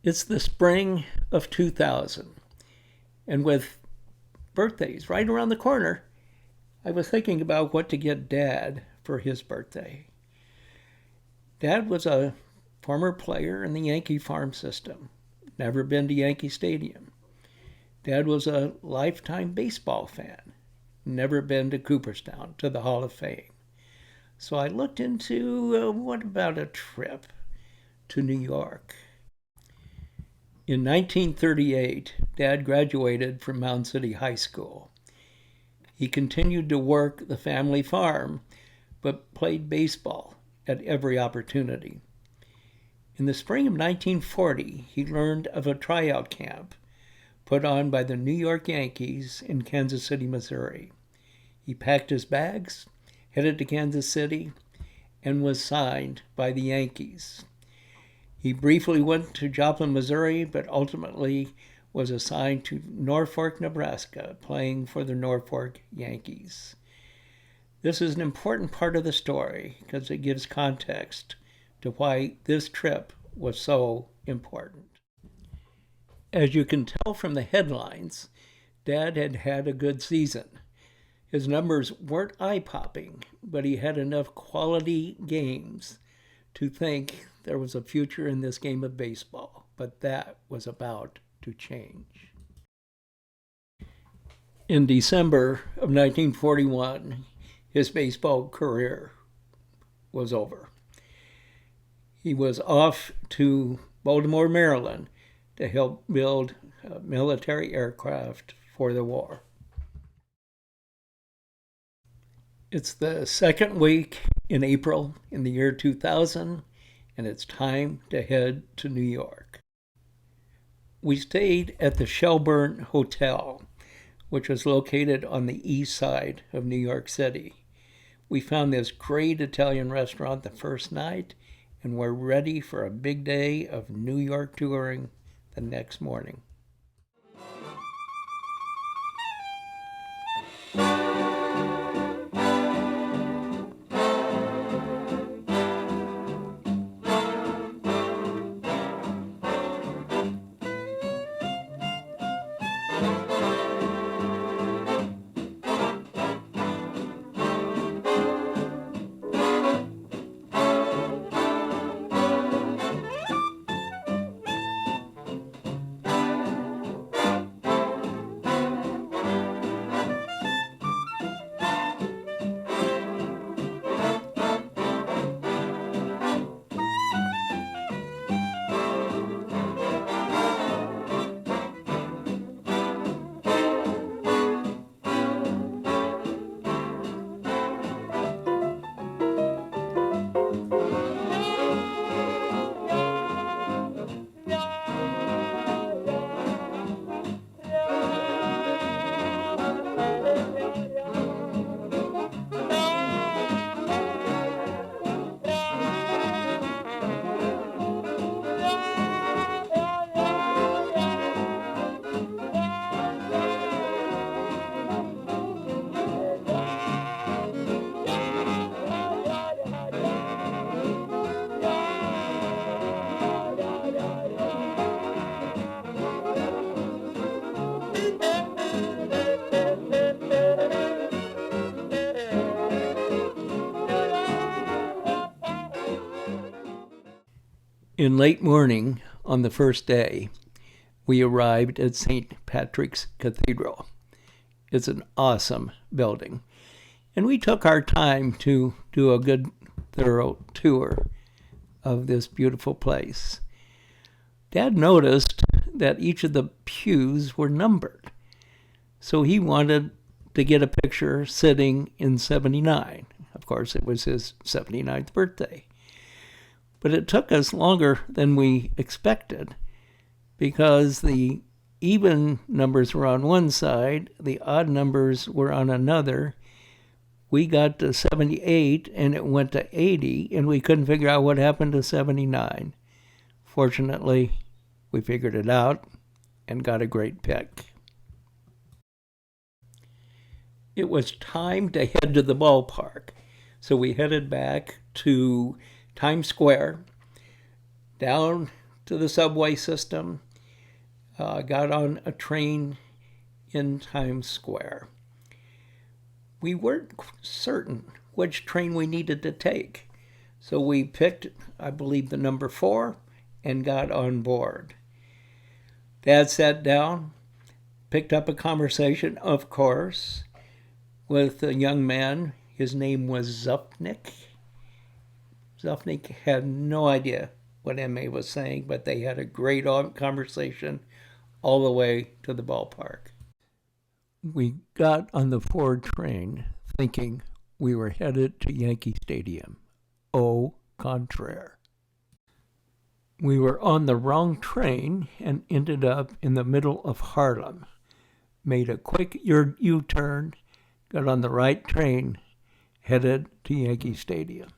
It's the spring of 2000, and with birthdays right around the corner, I was thinking about what to get Dad for his birthday. Dad was a former player in the Yankee farm system, never been to Yankee Stadium. Dad was a lifetime baseball fan, never been to Cooperstown, to the Hall of Fame. So I looked into what about a trip to New York? In 1938, Dad graduated from Mound City High School. He continued to work the family farm, but played baseball at every opportunity. In the spring of 1940, he learned of a tryout camp put on by the New York Yankees in Kansas City, Missouri. He packed his bags, headed to Kansas City, and was signed by the Yankees. He briefly went to Joplin, Missouri, but ultimately was assigned to Norfolk, Nebraska, playing for the Norfolk Yankees. This is an important part of the story because it gives context to why this trip was so important. As you can tell from the headlines, Dad had had a good season. His numbers weren't eye-popping, but he had enough quality games to think there was a future in this game of baseball, but that was about to change. In December of 1941, his baseball career was over. He was off to Baltimore, Maryland to help build military aircraft for the war. It's the second week in April in the year 2000, and it's time to head to New York. We stayed at the Shelburne Hotel, which was located on the east side of New York City. We found this great Italian restaurant the first night, and we're ready for a big day of New York touring the next morning. In late morning on the first day, we arrived at St. Patrick's Cathedral. It's an awesome building, and we took our time to do a good, thorough tour of this beautiful place. Dad noticed that each of the pews were numbered, so he wanted to get a picture sitting in 79. Of course, it was his 79th birthday. But it took us longer than we expected because the even numbers were on one side, the odd numbers were on another. We got to 78 and it went to 80, and we couldn't figure out what happened to 79. Fortunately, we figured it out and got a great pick. It was time to head to the ballpark, so we headed back to Times Square, down to the subway system, got on a train in Times Square. We weren't certain which train we needed to take, so we picked, I believe, the number 4 and got on board. Dad sat down, picked up a conversation, of course, with a young man. His name was Zupnik. Zupnik had no idea what M.A. was saying, but they had a great conversation all the way to the ballpark. We got on the Ford train thinking we were headed to Yankee Stadium. Au contraire. We were on the wrong train and ended up in the middle of Harlem. Made a quick U-turn, got on the right train, headed to Yankee Stadium.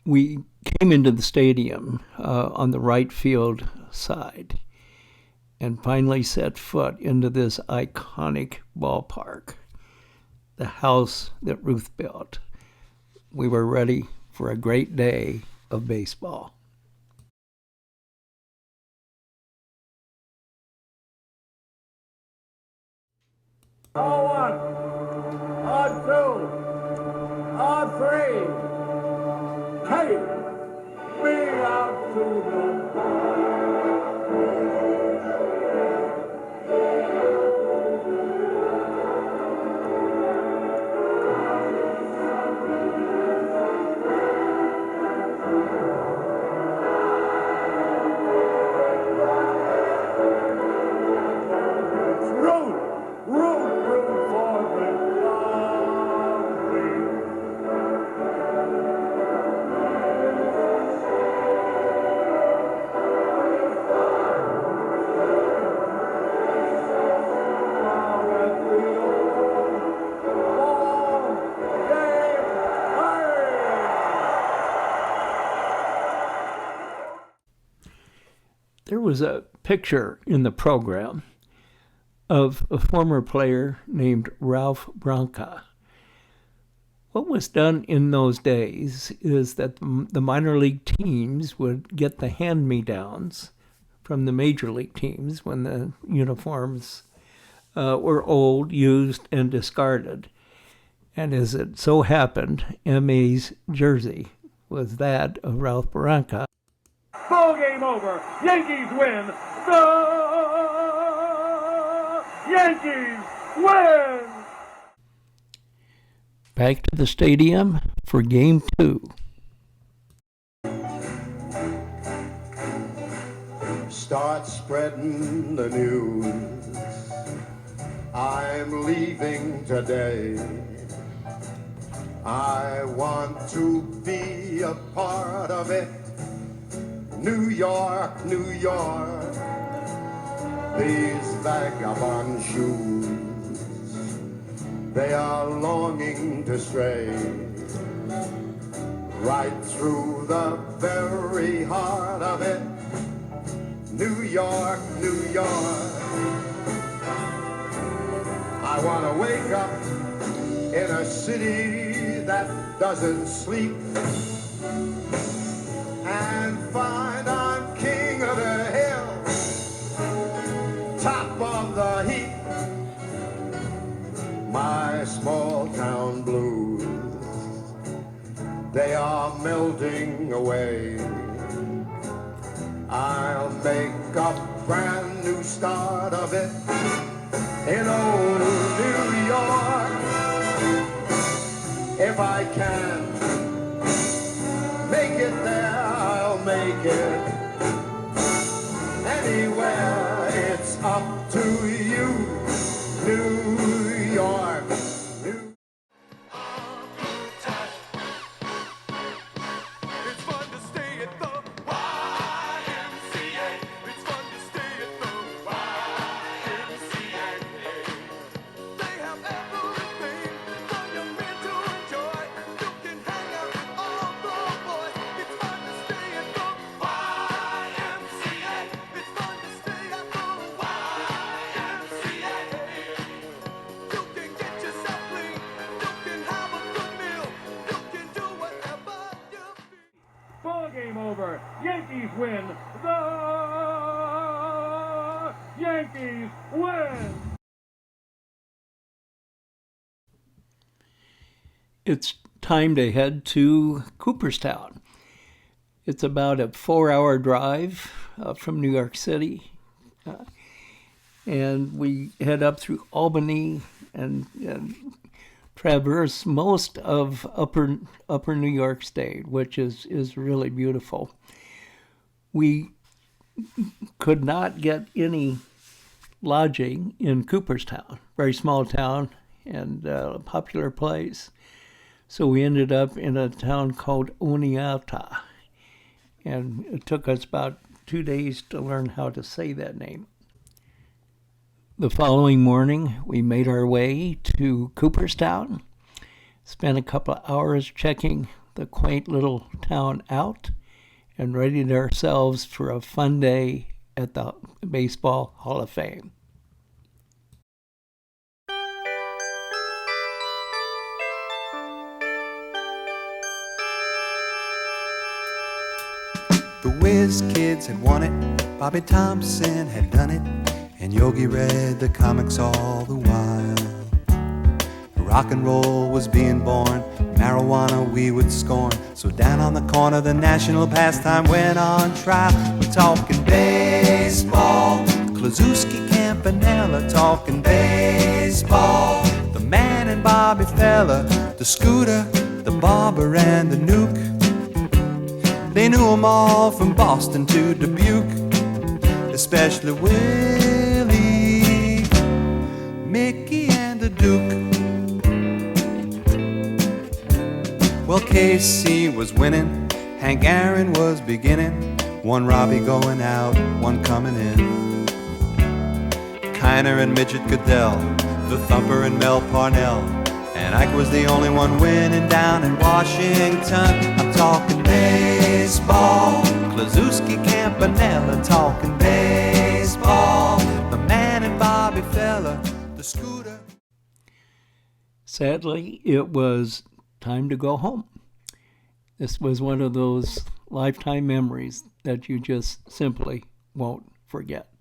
We came into the stadium on the right field side and finally set foot into this iconic ballpark, the house that Ruth built. We were ready for a great day of baseball. On 1, on 2, on 3. Take me out to the root for the glory. There was a picture in the program of a former player named Ralph Branca. What was done in those days is that the minor league teams would get the hand-me-downs from the major league teams when the uniforms were old, used, and discarded. And as it so happened, M.A.'s jersey was that of Ralph Branca. Ball game over. Yankees win. The Yankees win. Back to the stadium for Game 2. Start spreading the news. I'm leaving today. I want to be a part of it. New York, New York, these vagabond shoes, they are longing to stray right through the very heart of it. New York, New York, I want to wake up in a city that doesn't sleep and find I'm king of the hill, top of the heap. My small town blues, they are melting away. I'll make a brand new start of it in old New York. If I can make it there, I'll make it anywhere. It's up to you, New York. It's fun to stay at the YMCA. It's fun to stay at the YMCA. They have everything for young men to enjoy. You Yankees win. The Yankees win. It's time to head to Cooperstown. It's about a 4-hour drive from New York City. And we head up through Albany and traverse most of upper New York State, which is really beautiful. We could not get any lodging in Cooperstown, very small town and a popular place. So we ended up in a town called Oneonta, and it took us about 2 days to learn how to say that name. The following morning, we made our way to Cooperstown, spent a couple of hours checking the quaint little town out, and readied ourselves for a fun day at the Baseball Hall of Fame. The Whiz Kids had won it, Bobby Thompson had done it, and Yogi read the comics all the while. Rock and roll was being born, marijuana we would scorn. So down on the corner the national pastime went on trial. We're talking baseball, Klazuski, Campanella, talking baseball. The Man and Bobby Fella, the Scooter, the Barber and the Nuke. They knew 'em all from Boston to Dubuque, especially Willie, Mickey and the Duke. Well, Casey was winning, Hank Aaron was beginning, one Robbie going out, one coming in. Kiner and Midget Goodell, the Thumper and Mel Parnell, and Ike was the only one winning down in Washington. I'm talking baseball, Klazuski, Campanella, talking baseball. The Man and Bobby Fella, the Scooter. Sadly, it was time to go home. This was one of those lifetime memories that you just simply won't forget.